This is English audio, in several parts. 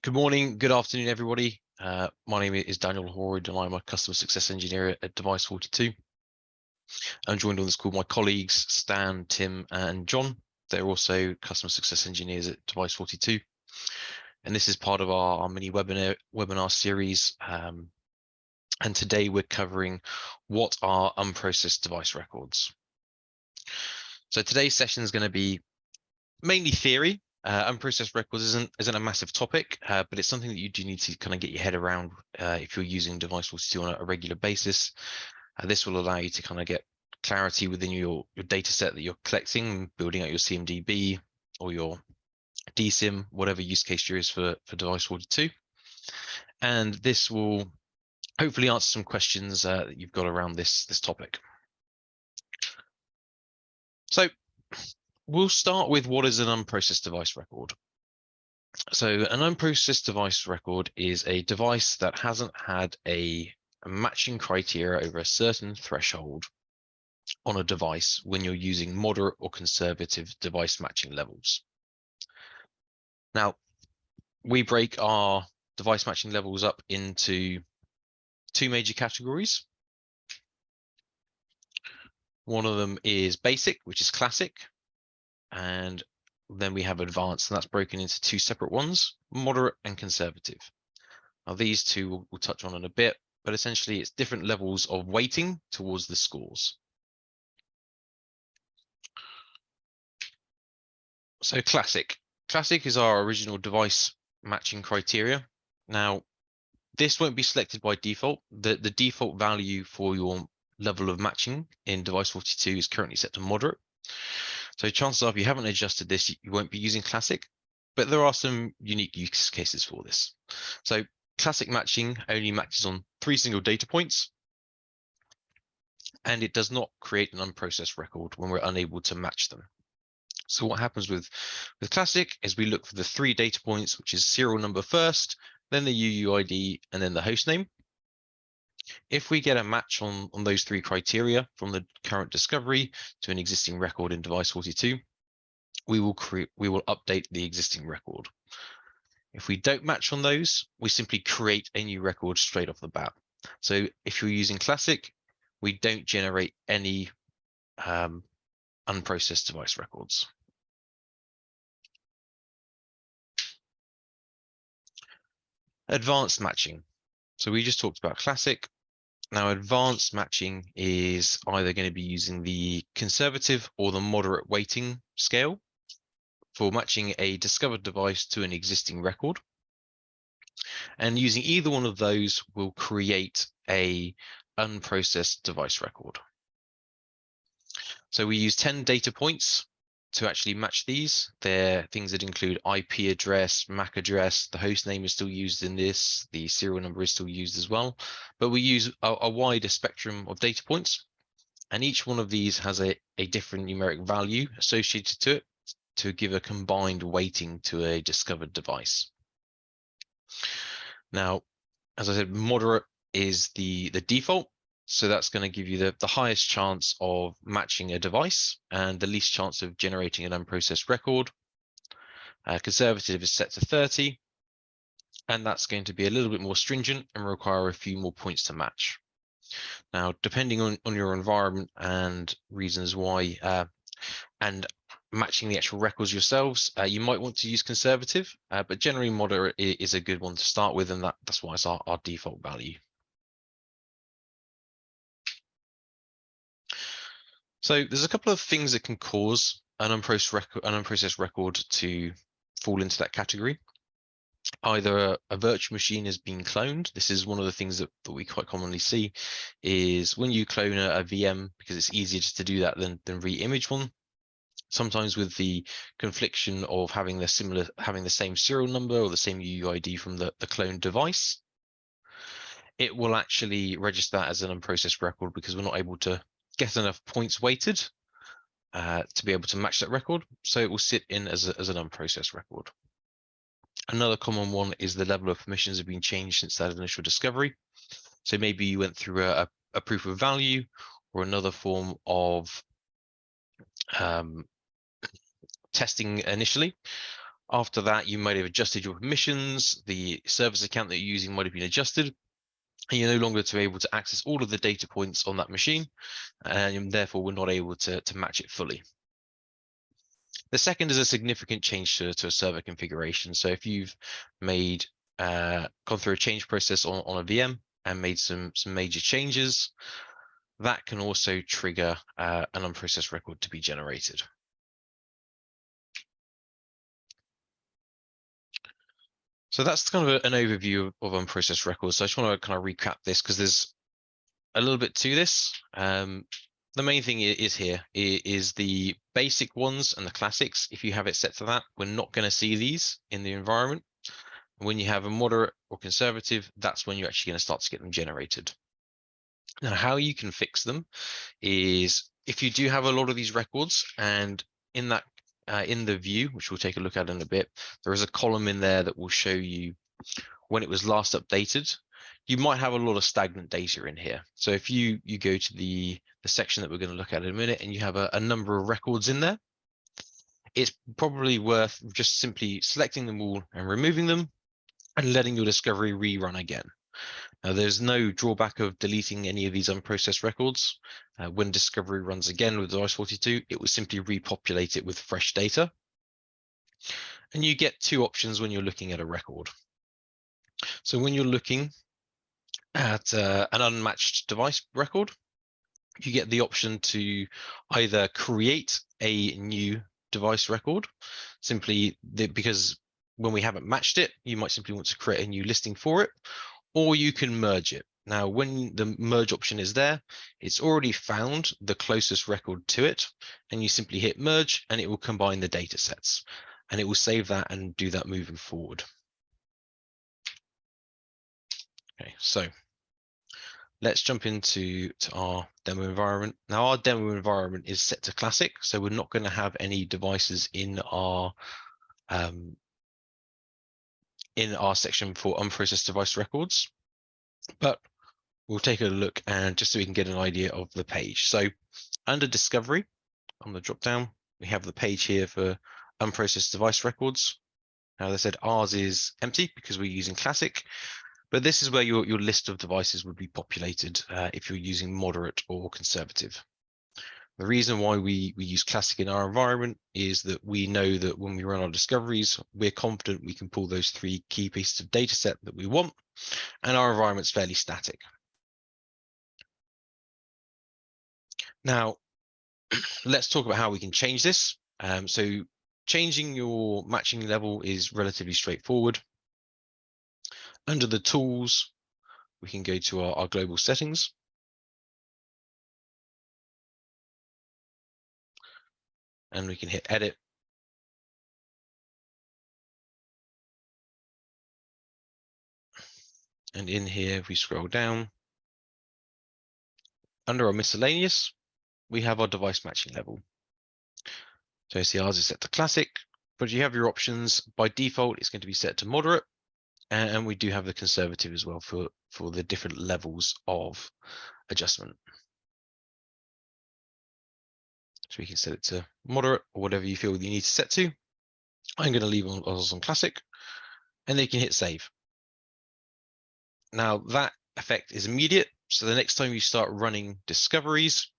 Good morning, good afternoon, everybody. My name is Daniel Horwood, and I'm a customer success engineer at Device 42. I'm joined on this call by my colleagues, Stan, Tim, and John. They're also customer success engineers at Device 42. And this is part of our mini webinar series. And today we're covering what are unprocessed device records. So today's session is going to be mainly theory. Unprocessed records isn't a massive topic, but it's something that you do need to kind of get your head around if you're using Device 42 on a regular basis. This will allow you to kind of get clarity within your data set that you're collecting, building out your CMDB or your DSIM, whatever use case you is for Device 42. And this will hopefully answer some questions that you've got around this topic. So we'll start with what is an unprocessed device record. So an unprocessed device record is a device that hasn't had a matching criteria over a certain threshold on a device when you're using moderate or conservative device matching levels. Now, we break our device matching levels up into two major categories. One of them is basic, which is classic, and then we have advanced, and that's broken into two separate ones, moderate and conservative. Now, these two we'll touch on in a bit, but essentially it's different levels of weighting towards the scores. So classic. Classic is our original device matching criteria. Now, this won't be selected by default. The default value for your level of matching in Device 42 is currently set to moderate. So chances are, if you haven't adjusted this, you won't be using classic, but there are some unique use cases for this. So classic matching only matches on 3 single data points, and it does not create an unprocessed record when we're unable to match them. So what happens with classic is we look for the 3 data points, which is serial number first, then the UUID, and then the host name. If we get a match on those 3 criteria from the current discovery to an existing record in Device 42, we will update the existing record. If we don't match on those, we simply create a new record straight off the bat. So if you're using classic, we don't generate any unprocessed device records. Advanced matching. So we just talked about classic. Now, advanced matching is either going to be using the conservative or the moderate weighting scale for matching a discovered device to an existing record. And using either one of those will create a unprocessed device record. So we use 10 data points to actually match these. They're things that include IP address, MAC address, the host name is still used in this, the serial number is still used as well, but we use a wider spectrum of data points, and each one of these has a different numeric value associated to it to give a combined weighting to a discovered device. Now, as I said, moderate is the default. So that's going to give you the highest chance of matching a device and the least chance of generating an unprocessed record. Conservative is set to 30, and that's going to be a little bit more stringent and require a few more points to match. Now, depending on your environment and reasons why, and matching the actual records yourselves, you might want to use conservative, but generally moderate is a good one to start with, and that's why it's our default value. So there's a couple of things that can cause an unprocessed record to fall into that category. Either a virtual machine has been cloned. This is one of the things that we quite commonly see is when you clone a VM, because it's easier just to do that than re-image one. Sometimes with the confliction of having the same serial number or the same UUID from the cloned device, it will actually register that as an unprocessed record because we're not able to get enough points weighted to be able to match that record. So it will sit in as an unprocessed record. Another common one is the level of permissions have been changed since that initial discovery. So maybe you went through a proof of value or another form of testing initially. After that, you might have adjusted your permissions, the service account that you're using might have been adjusted, and you're no longer able to access all of the data points on that machine, and therefore we're not able to match it fully. The second is a significant change to a server configuration. So if you've made gone through a change process on a VM and made some major changes, that can also trigger an unprocessed record to be generated. So that's kind of an overview of unprocessed records. So I just want to kind of recap this because there's a little bit to this. The main thing is here is the basic ones and the classics. If you have it set to that, we're not going to see these in the environment. When you have a moderate or conservative, that's when you're actually going to start to get them generated. Now, how you can fix them is if you do have a lot of these records, and in that in the view, which we'll take a look at in a bit, there is a column in there that will show you when it was last updated. You might have a lot of stagnant data in here. So if you go to the section that we're going to look at in a minute, and you have a number of records in there, it's probably worth just simply selecting them all and removing them and letting your discovery rerun again. Now, there's no drawback of deleting any of these unprocessed records. When discovery runs again with Device42, it will simply repopulate it with fresh data. And you get two options when you're looking at a record. So when you're looking at an unmatched device record, you get the option to either create a new device record, simply because when we haven't matched it, you might simply want to create a new listing for it, or you can merge it. Now, when the merge option is there, it's already found the closest record to it, and you simply hit merge and it will combine the data sets, and it will save that and do that moving forward. Okay, so let's jump into our demo environment. Now, our demo environment is set to classic, so we're not going to have any devices in our section for unprocessed device records, but we'll take a look and just so we can get an idea of the page. So under discovery on the drop down, we have the page here for unprocessed device records. Now, as I said, ours is empty because we're using classic, but this is where your list of devices would be populated if you're using moderate or conservative. The reason why we use classic in our environment is that we know that when we run our discoveries, we're confident we can pull those three key pieces of data set that we want, and our environment's fairly static. Now, let's talk about how we can change this. So changing your matching level is relatively straightforward. Under the tools, we can go to our global settings. And we can hit edit. And in here, if we scroll down, under our miscellaneous, we have our device matching level. So you see ours is set to classic, but you have your options. By default, it's going to be set to moderate. And we do have the conservative as well for the different levels of adjustment. So we can set it to moderate or whatever you feel you need to set to. I'm going to leave us on classic, and then you can hit save. Now that effect is immediate. So the next time you start running discoveries,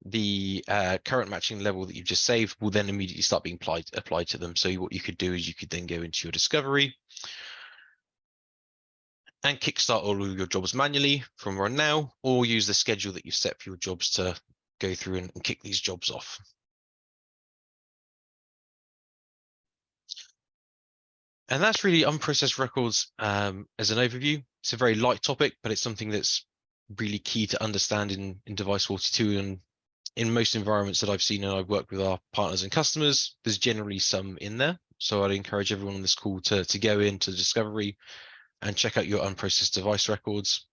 the current matching level that you've just saved will then immediately start being applied to them. So what you could do is you could then go into your discovery and kickstart all of your jobs manually from run now, or use the schedule that you've set for your jobs to go through and kick these jobs off. And that's really unprocessed records as an overview. It's a very light topic, but it's something that's really key to understand in Device42, and in most environments that I've seen and I've worked with our partners and customers, there's generally some in there. So I'd encourage everyone on this call to go into discovery and check out your unprocessed device records,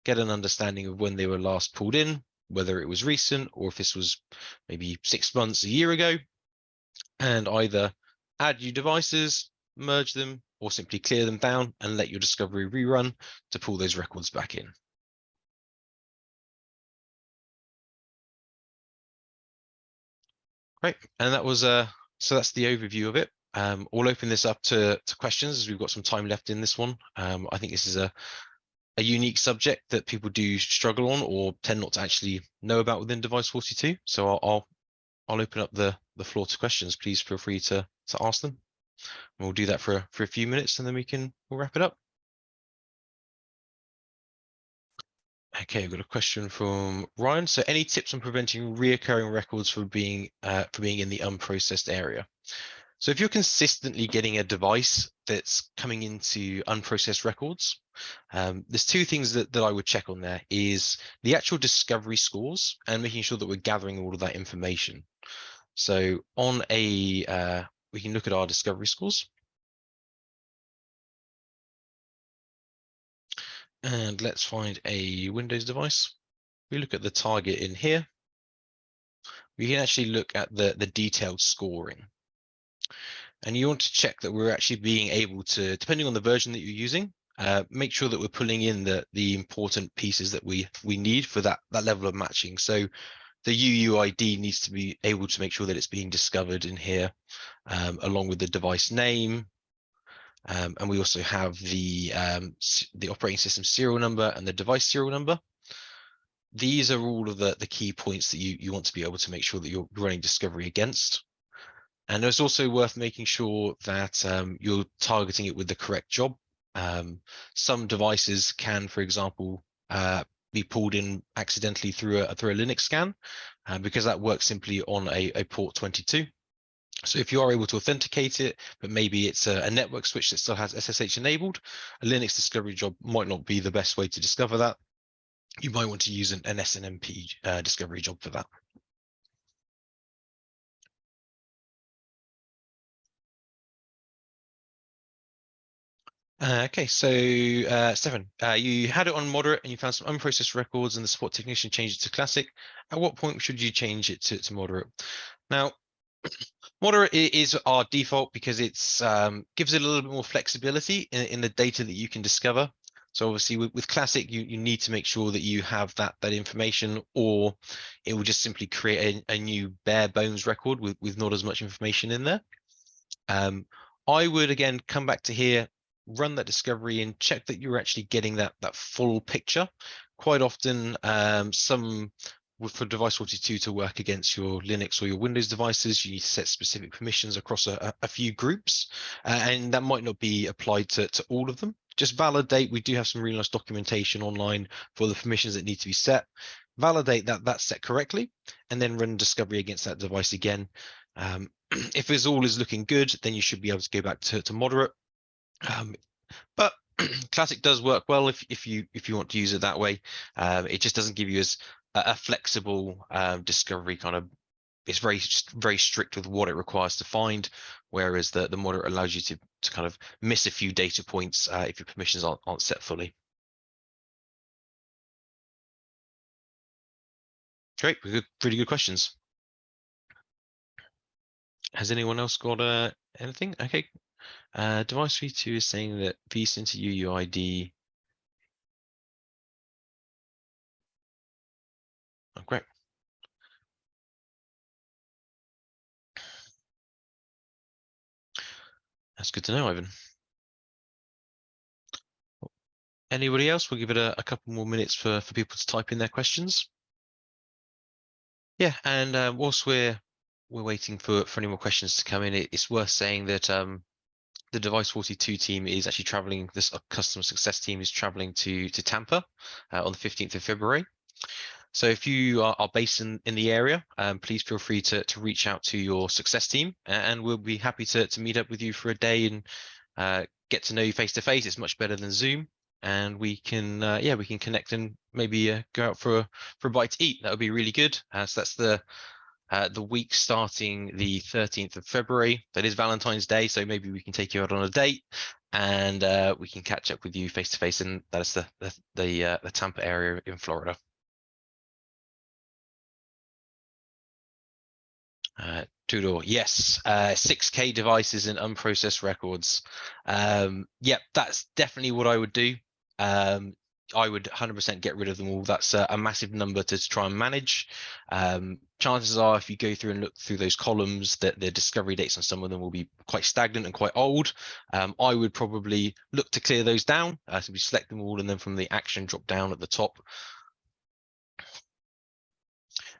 get an understanding of when they were last pulled in, whether it was recent or if this was maybe 6 months, a year ago, and either add new devices, merge them, or simply clear them down and let your discovery rerun to pull those records back in. Great, and that was so that's the overview of it. we'll open this up to questions as we've got some time left in this one. I think this is a unique subject that people do struggle on or tend not to actually know about within Device 42. So I'll open up the floor to questions. Please feel free to ask them. And we'll do that for a few minutes and then we'll wrap it up. Okay, I've got a question from Ryan. So any tips on preventing reoccurring records from being in the unprocessed area? So if you're consistently getting a device that's coming into unprocessed records, there's two things that I would check on there is the actual discovery scores and making sure that we're gathering all of that information. So on we can look at our discovery scores. And let's find a Windows device. We look at the target in here. We can actually look at the detailed scoring. And you want to check that we're actually being able to, depending on the version that you're using, make sure that we're pulling in the important pieces that we need for that level of matching. So the UUID needs to be able to make sure that it's being discovered in here, along with the device name. And we also have the operating system serial number and the device serial number. These are all of the key points that you want to be able to make sure that you're running discovery against. And it's also worth making sure that you're targeting it with the correct job. Some devices can, for example, be pulled in accidentally through a Linux scan, because that works simply on a port 22. So if you are able to authenticate it, but maybe it's a network switch that still has SSH enabled, a Linux discovery job might not be the best way to discover that. You might want to use an SNMP discovery job for that. Okay, so Stefan, you had it on moderate and you found some unprocessed records and the support technician changed it to classic. At what point should you change it to moderate? Now, moderate is our default because it's gives it a little bit more flexibility in the data that you can discover. So obviously with classic, you need to make sure that you have that information, or it will just simply create a new bare bones record with not as much information in there. I would again come back to here, run that discovery and check that you're actually getting that full picture. Quite often, for device 42 to work against your Linux or your Windows devices, you need to set specific permissions across a few groups, and that might not be applied to all of them. Just validate. We do have some really nice documentation online for the permissions that need to be set. Validate that that's set correctly, and then run discovery against that device again. If this all is looking good, then you should be able to go back to moderate. But classic does work well if you want to use it that way. It just doesn't give you as a flexible discovery kind of. It's very strict with what it requires to find, whereas the moderate allows you to kind of miss a few data points if your permissions aren't set fully. Great, really good questions. Has anyone else got anything? Okay. Device v2 is saying that vSync to UUID. Oh, great. That's good to know, Ivan. Anybody else? We'll give it a couple more minutes for people to type in their questions. Yeah, and whilst we're waiting for any more questions to come in, it's worth saying that the Device 42 team is actually traveling. This customer success team is traveling to Tampa on the 15th of February. So if you are based in the area, please feel free to reach out to your success team, and we'll be happy to meet up with you for a day and get to know you face to face. It's much better than Zoom, and we can we can connect and maybe go out for a bite to eat. That would be really good. So that's the week starting the 13th of February. That is Valentine's Day, so maybe we can take you out on a date and we can catch up with you face to face. And that's the Tampa area in Florida. Tudor, yes, 6K devices and unprocessed records. Yep, that's definitely what I would do. I would 100% get rid of them all. That's a massive number to try and manage. Chances are, if you go through and look through those columns, that the discovery dates on some of them will be quite stagnant and quite old. I would probably look to clear those down. So we select them all, and then from the action drop down at the top,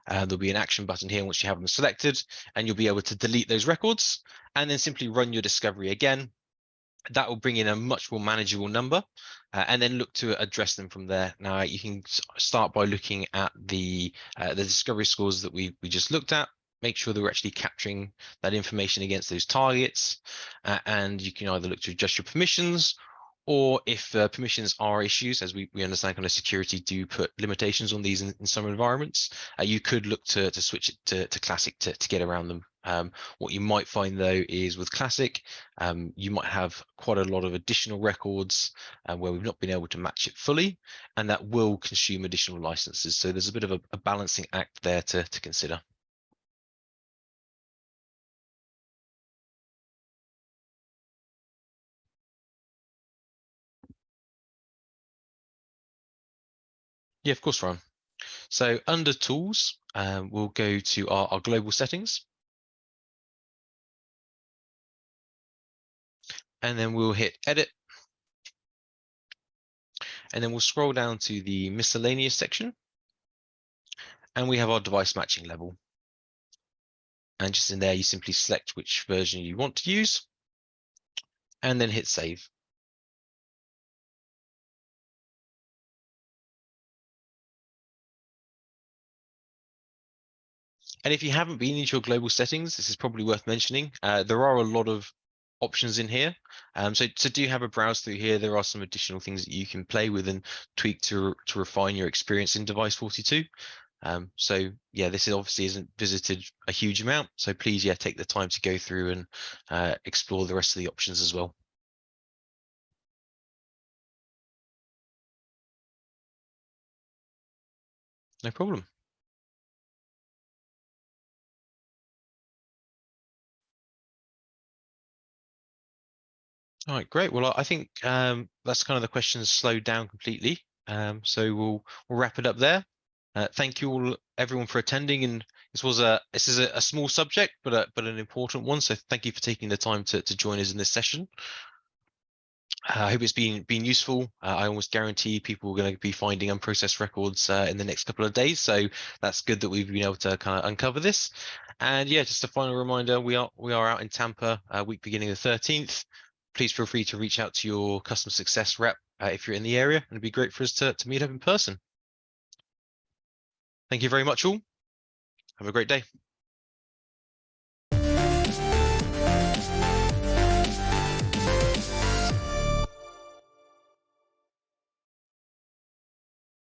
there'll be an action button here once you have them selected, and you'll be able to delete those records and then simply run your discovery again. That will bring in a much more manageable number, and then look to address them from there. Now you can start by looking at the discovery scores that we just looked at. Make sure that we're actually capturing that information against those targets, and you can either look to adjust your permissions, or if permissions are issues, as we understand kind of security do put limitations on these in some environments, you could look to switch it to classic to get around them. What you might find though is with classic, you might have quite a lot of additional records where we've not been able to match it fully, and that will consume additional licenses. So there's a bit of a balancing act there to consider. Yeah, of course, Ryan. So under tools, we'll go to our global settings, and then we'll hit edit, and then we'll scroll down to the miscellaneous section, and we have our device matching level. And just in there, you simply select which version you want to use, and then hit save. And if you haven't been into your global settings, this is probably worth mentioning. There are a lot of options in here. So do have a browse through here. There are some additional things that you can play with and tweak to refine your experience in Device 42. So yeah, this obviously isn't visited a huge amount. So please, yeah, take the time to go through and explore the rest of the options as well. No problem. All right, great. Well, I think that's kind of the questions slowed down completely. So we'll wrap it up there. Thank you all, everyone, for attending. And this is a small subject, but an important one. So thank you for taking the time to join us in this session. I hope it's been useful. I almost guarantee people are going to be finding unprocessed records in the next couple of days. So that's good that we've been able to kind of uncover this. And yeah, just a final reminder: we are out in Tampa, week beginning the 13th. Please feel free to reach out to your customer success rep if you're in the area, and it'd be great for us to meet up in person. Thank you very much, all. Have a great day.